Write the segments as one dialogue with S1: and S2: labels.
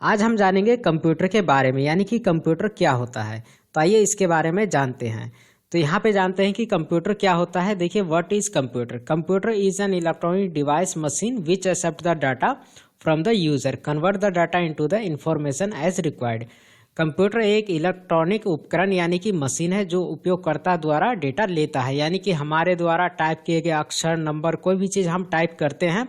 S1: आज हम जानेंगे कंप्यूटर के बारे में, यानी कि कंप्यूटर क्या होता है। तो आइए इसके बारे में जानते हैं। तो यहाँ पे जानते हैं कि कंप्यूटर क्या होता है। देखिए, what is computer. Computer is an electronic device machine which except the data from the user, convert the data into the information as required. Computer एक इलेक्ट्रॉनिक उपकरण यानी कि मशीन है जो उपयोगकर्ता द्वारा डेटा लेता है, यानी कि हमारे द्वारा टाइप किए गए अक्षर, नंबर, कोई भी चीज़ हम टाइप करते हैं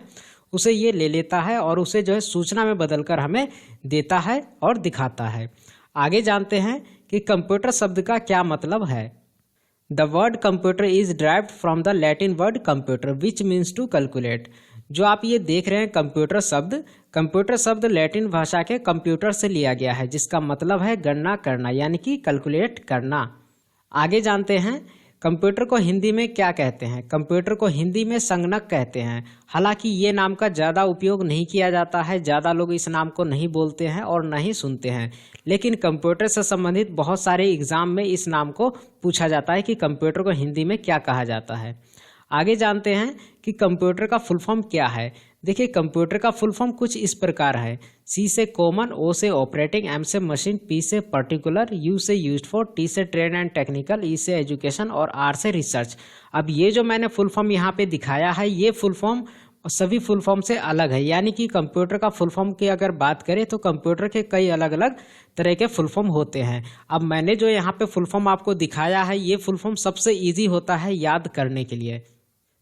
S1: उसे ये ले लेता है और उसे जो है सूचना में बदलकर हमें देता है और दिखाता है। आगे जानते हैं कि कंप्यूटर शब्द का क्या मतलब है। The word computer is derived from the Latin word computer which means to calculate. जो आप ये देख रहे हैं कंप्यूटर शब्द लैटिन भाषा के कंप्यूटर से लिया गया है, जिसका मतलब है गणना करना, यानी कि कैलकुलेट करना। आगे जानते हैं कंप्यूटर को हिंदी में क्या कहते हैं। कंप्यूटर को हिंदी में संगणक कहते हैं। हालांकि ये नाम का ज़्यादा उपयोग नहीं किया जाता है, ज़्यादा लोग इस नाम को नहीं बोलते हैं और नहीं सुनते हैं, लेकिन कंप्यूटर से संबंधित बहुत सारे एग्जाम में इस नाम को पूछा जाता है कि कंप्यूटर को हिंदी में क्या कहा जाता है। आगे जानते हैं कि कंप्यूटर का फुल फॉर्म क्या है। देखिए, कंप्यूटर का फुल फॉर्म कुछ इस प्रकार है। सी से कॉमन, ओ से ऑपरेटिंग, एम से मशीन, पी से पर्टिकुलर, यू से यूज्ड फॉर, टी से ट्रेन एंड टेक्निकल, ई से एजुकेशन और आर से रिसर्च। अब ये जो मैंने फुल फॉर्म यहाँ पे दिखाया है, ये फुल फॉर्म सभी फुल फॉर्म से अलग है, यानी कि कंप्यूटर का फुल फॉर्म की अगर बात करें तो कंप्यूटर के कई अलग अलग तरह के फुल फॉर्म होते हैं। अब मैंने जो यहाँ पे फुल फॉर्म आपको दिखाया है, ये फुल फॉर्म सबसे ईजी होता है याद करने के लिए।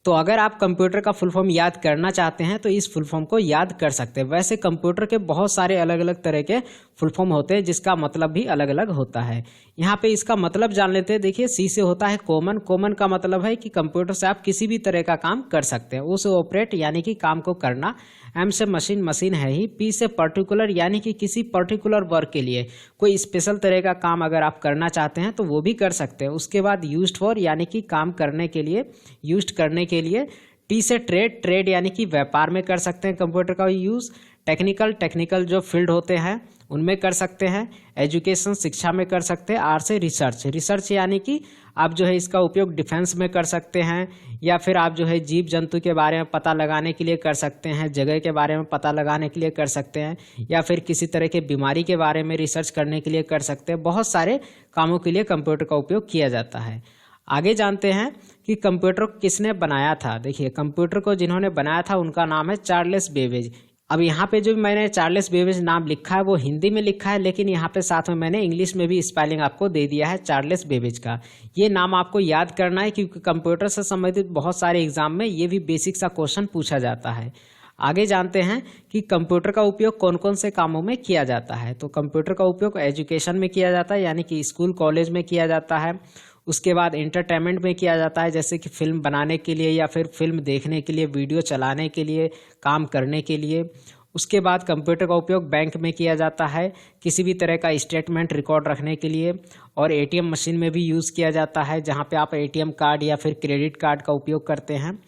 S1: तो अगर आप कंप्यूटर का फुल फॉर्म याद करना चाहते हैं तो इस फुल फॉर्म को याद कर सकते हैं। वैसे कंप्यूटर के बहुत सारे अलग अलग तरह के फुल फॉर्म होते हैं, जिसका मतलब भी अलग अलग होता है। यहाँ पे इसका मतलब जान लेते हैं। देखिए, सी से होता है कॉमन। कॉमन का मतलब है कि कंप्यूटर से आप किसी भी तरह का काम कर सकते हैं। ओ से ऑपरेट, यानी कि काम को करना। एम से मशीन, मशीन है ही। पी से पर्टिकुलर, यानी कि किसी पर्टिकुलर वर्क के लिए कोई स्पेशल तरह का काम अगर आप करना चाहते हैं तो वो भी कर सकते हैं। उसके बाद यूज्ड फॉर, यानी कि काम करने के लिए, यूज्ड करने के लिए। टी से ट्रेड, ट्रेड यानी कि व्यापार में कर सकते हैं कंप्यूटर का यूज़। टेक्निकल, टेक्निकल जो फील्ड होते हैं उनमें कर सकते हैं। एजुकेशन, शिक्षा में कर सकते हैं। आर से रिसर्च, रिसर्च यानी कि आप जो है इसका उपयोग डिफेंस में कर सकते हैं, या फिर आप जो है जीव जंतु के बारे में पता लगाने के लिए कर सकते हैं, जगह के बारे में पता लगाने के लिए कर सकते हैं, या फिर किसी तरह के बीमारी के बारे में रिसर्च करने के लिए कर सकते हैं। बहुत सारे कामों के लिए कंप्यूटर का उपयोग किया जाता है। आगे जानते हैं कि कंप्यूटर को किसने बनाया था। देखिए, कंप्यूटर को जिन्होंने बनाया था उनका नाम है चार्ल्स बेबेज। अब यहाँ पे जो मैंने चार्ल्स बेबेज नाम लिखा है वो हिंदी में लिखा है, लेकिन यहाँ पे साथ में मैंने इंग्लिश में भी स्पेलिंग आपको दे दिया है चार्ल्स बेबेज का। ये नाम आपको याद करना है क्योंकि कंप्यूटर से संबंधित बहुत सारे एग्जाम में ये भी बेसिक सा क्वेश्चन पूछा जाता है। आगे जानते हैं कि कंप्यूटर का उपयोग कौन कौन से कामों में किया जाता है। तो कंप्यूटर का उपयोग एजुकेशन में किया जाता है, यानी कि स्कूल कॉलेज में किया जाता है। उसके बाद एंटरटेनमेंट में किया जाता है, जैसे कि फिल्म बनाने के लिए या फिर फिल्म देखने के लिए, वीडियो चलाने के लिए, काम करने के लिए। उसके बाद कंप्यूटर का उपयोग बैंक में किया जाता है, किसी भी तरह का स्टेटमेंट रिकॉर्ड रखने के लिए। और एटीएम मशीन में भी यूज़ किया जाता है, जहाँ पे आप एटीएम कार्ड या फिर क्रेडिट कार्ड का उपयोग करते हैं।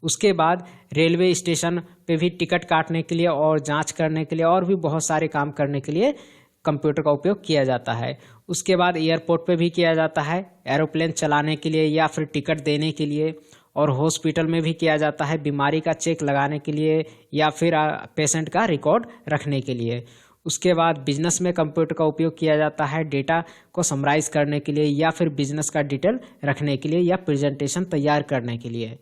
S1: उसके बाद रेलवे स्टेशन पे भी टिकट काटने के लिए और जांच करने के लिए और भी बहुत सारे काम करने के लिए कंप्यूटर का उपयोग किया जाता है। उसके बाद एयरपोर्ट पे भी किया जाता है, एरोप्लेन चलाने के लिए या फिर टिकट देने के लिए। और हॉस्पिटल में भी किया जाता है, बीमारी का चेक लगाने के लिए या फिर पेशेंट का रिकॉर्ड रखने के लिए। उसके बाद बिजनेस में कंप्यूटर का उपयोग किया जाता है, डेटा को समराइज करने के लिए या फिर बिजनेस का डिटेल रखने के लिए या प्रेजेंटेशन तैयार करने के लिए।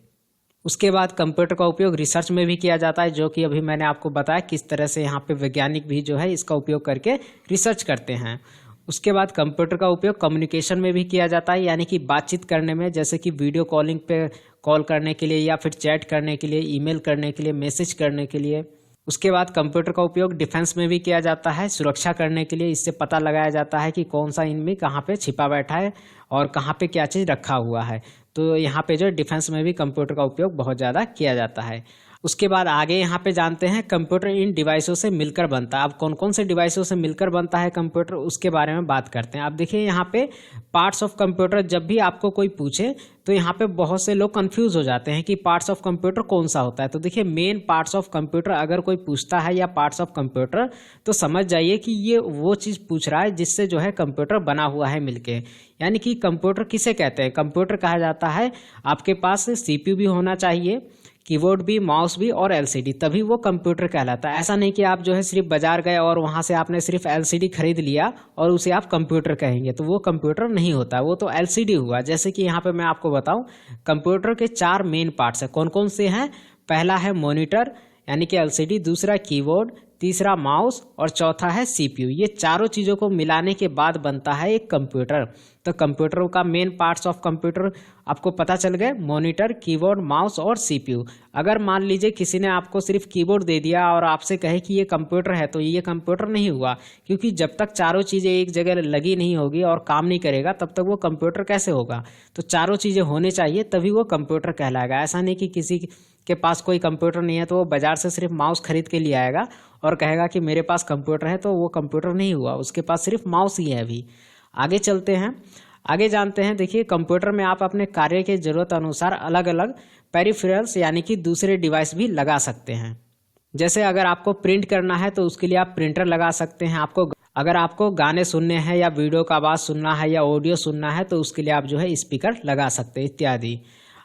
S1: उसके बाद कंप्यूटर का उपयोग रिसर्च में भी किया जाता है, जो कि अभी मैंने आपको बताया किस तरह से यहाँ पे वैज्ञानिक भी जो है इसका उपयोग करके रिसर्च करते हैं। उसके बाद कंप्यूटर का उपयोग कम्युनिकेशन में भी किया जाता है, यानी कि बातचीत करने में, जैसे कि वीडियो कॉलिंग पे कॉल करने के लिए या फिर चैट करने के लिए, ईमेल करने के लिए, मैसेज करने के लिए। उसके बाद कंप्यूटर का उपयोग डिफेंस में भी किया जाता है, सुरक्षा करने के लिए। इससे पता लगाया जाता है कि कौन सा इनमी कहाँ पे छिपा बैठा है और कहाँ पे क्या चीज़ रखा हुआ है। तो यहाँ पे जो डिफेंस में भी कंप्यूटर का उपयोग बहुत ज़्यादा किया जाता है। उसके बाद आगे यहाँ पे जानते हैं कंप्यूटर इन डिवाइसों से मिलकर बनता है। अब कौन कौन से डिवाइसों से मिलकर बनता है कंप्यूटर, उसके बारे में बात करते हैं। अब देखिए, यहाँ पे पार्ट्स ऑफ कंप्यूटर जब भी आपको कोई पूछे तो यहाँ पे बहुत से लोग कंफ्यूज हो जाते हैं कि पार्ट्स ऑफ कंप्यूटर कौन सा होता है। तो देखिए, मेन पार्ट्स ऑफ कंप्यूटर अगर कोई पूछता है या पार्ट्स ऑफ कंप्यूटर, तो समझ जाइए कि ये वो चीज़ पूछ रहा है जिससे जो है कंप्यूटर बना हुआ है मिलके। यानी कि कंप्यूटर किसे कहते हैं। कंप्यूटर कहा जाता है, आपके पास CPU भी होना चाहिए, कीबोर्ड भी, माउस भी और एलसीडी, तभी वो कंप्यूटर कहलाता है। ऐसा नहीं कि आप जो है सिर्फ बाजार गए और वहाँ से आपने सिर्फ एलसीडी खरीद लिया और उसे आप कंप्यूटर कहेंगे, तो वो कंप्यूटर नहीं होता, वो तो एलसीडी हुआ। जैसे कि यहाँ पे मैं आपको बताऊँ, कंप्यूटर के 4 मेन पार्ट्स हैं। कौन कौन से हैं? पहला है मॉनिटर यानी कि एलसीडी, दूसरा कीबोर्ड, तीसरा माउस और चौथा है सीपीयू। ये चारों चीज़ों को मिलाने के बाद बनता है एक कंप्यूटर। तो कंप्यूटर का मेन पार्ट्स ऑफ कंप्यूटर आपको पता चल गए, मॉनिटर, कीबोर्ड, माउस और सीपीयू। अगर मान लीजिए किसी ने आपको सिर्फ कीबोर्ड दे दिया और आपसे कहे कि ये कंप्यूटर है, तो ये कंप्यूटर नहीं हुआ, क्योंकि जब तक चारों चीज़ें एक जगह लगी नहीं होगी और काम नहीं करेगा तब तक वो कंप्यूटर कैसे होगा। तो चारों चीज़ें होने चाहिए तभी वो कंप्यूटर कहलाएगा। ऐसा नहीं कि किसी के पास कोई कंप्यूटर नहीं है तो वो बाजार से सिर्फ माउस खरीद के लिए आएगा और कहेगा कि मेरे पास कंप्यूटर है, तो वो कंप्यूटर नहीं हुआ, उसके पास सिर्फ माउस ही है अभी। आगे चलते हैं, आगे जानते हैं। देखिए, कंप्यूटर में आप अपने कार्य के ज़रूरत अनुसार अलग अलग पेरिफेरल्स यानी कि दूसरे डिवाइस भी लगा सकते हैं। जैसे अगर आपको प्रिंट करना है तो उसके लिए आप प्रिंटर लगा सकते हैं। अगर आपको गाने सुनने हैं या वीडियो का आवाज़ सुनना है या ऑडियो सुनना है तो उसके लिए आप जो है स्पीकर लगा सकते हैं, इत्यादि।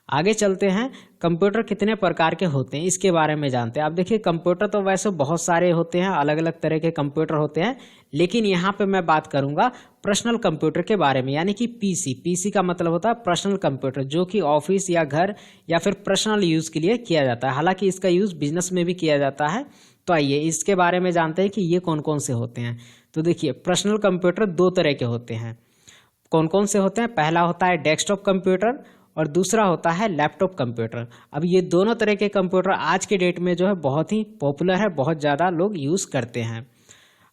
S1: आगे चलते हैं, कंप्यूटर कितने प्रकार के होते हैं इसके बारे में जानते हैं। अब देखिए, कंप्यूटर तो वैसे बहुत सारे होते हैं, अलग अलग तरह के कंप्यूटर होते हैं, लेकिन यहाँ पे मैं बात करूँगा पर्सनल कंप्यूटर के बारे में, यानी कि पीसी। पीसी का मतलब होता है पर्सनल कंप्यूटर, जो कि ऑफिस या घर या फिर पर्सनल यूज़ के लिए किया जाता है। हालांकि इसका यूज़ बिजनेस में भी किया जाता है। तो आइए इसके बारे में जानते हैं कि ये कौन कौन से होते हैं। तो देखिए, पर्सनल कंप्यूटर 2 तरह के होते हैं। कौन कौन से होते हैं? पहला होता है डेस्कटॉप कंप्यूटर और दूसरा होता है लैपटॉप कंप्यूटर। अब ये दोनों तरह के कंप्यूटर आज के डेट में जो है बहुत ही पॉपुलर है, बहुत ज़्यादा लोग यूज़ करते हैं।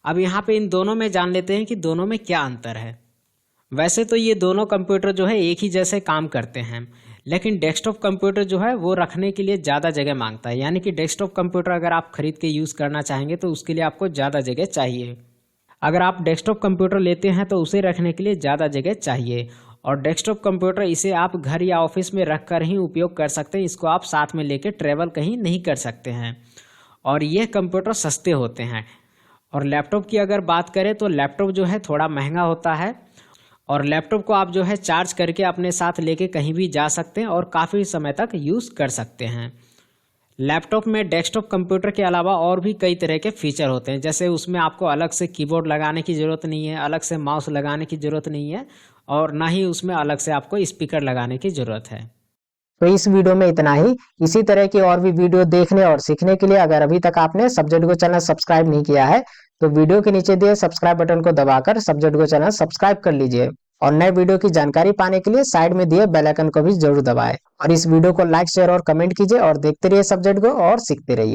S1: अब यहाँ पे इन दोनों में जान लेते हैं कि दोनों में क्या अंतर है। वैसे तो ये दोनों कंप्यूटर जो है एक ही जैसे काम करते हैं, लेकिन डेस्कटॉप कंप्यूटर जो है वो रखने के लिए ज़्यादा जगह मांगता है। यानी कि डेस्कटॉप कंप्यूटर अगर आप खरीद के यूज़ करना चाहेंगे तो उसके लिए आपको ज़्यादा जगह चाहिए। अगर आप डेस्कटॉप कंप्यूटर लेते हैं तो उसे रखने के लिए ज़्यादा जगह चाहिए। और डेस्कटॉप कंप्यूटर इसे आप घर या ऑफिस में रख कर ही उपयोग कर सकते हैं, इसको आप साथ में लेकर ट्रैवल कहीं नहीं कर सकते हैं। और यह कंप्यूटर सस्ते होते हैं। और लैपटॉप की अगर बात करें तो लैपटॉप जो है थोड़ा महंगा होता है, और लैपटॉप को आप जो है चार्ज करके अपने साथ लेके कहीं भी जा सकते हैं और काफ़ी समय तक यूज़ कर सकते हैं। लैपटॉप में डेस्कटॉप कंप्यूटर के अलावा और भी कई तरह के फीचर होते हैं, जैसे उसमें आपको अलग से कीबोर्ड लगाने की ज़रूरत नहीं है, अलग से माउस लगाने की ज़रूरत नहीं है, और ना ही उसमें अलग से आपको स्पीकर लगाने की ज़रूरत है।
S2: तो इस वीडियो में इतना ही। इसी तरह की और भी वीडियो देखने और सीखने के लिए अगर अभी तक आपने सब्जेक्ट गो चैनल सब्सक्राइब नहीं किया है तो वीडियो के नीचे दिए सब्सक्राइब बटन को दबाकर सब्जेक्ट गो चैनल सब्सक्राइब कर लीजिए, और नए वीडियो की जानकारी पाने के लिए साइड में दिए बेल आइकन को भी जरूर दबाएं। और इस वीडियो को लाइक, शेयर और कमेंट कीजिए और देखते रहिए सब्जेक्ट गो और सीखते रहिए।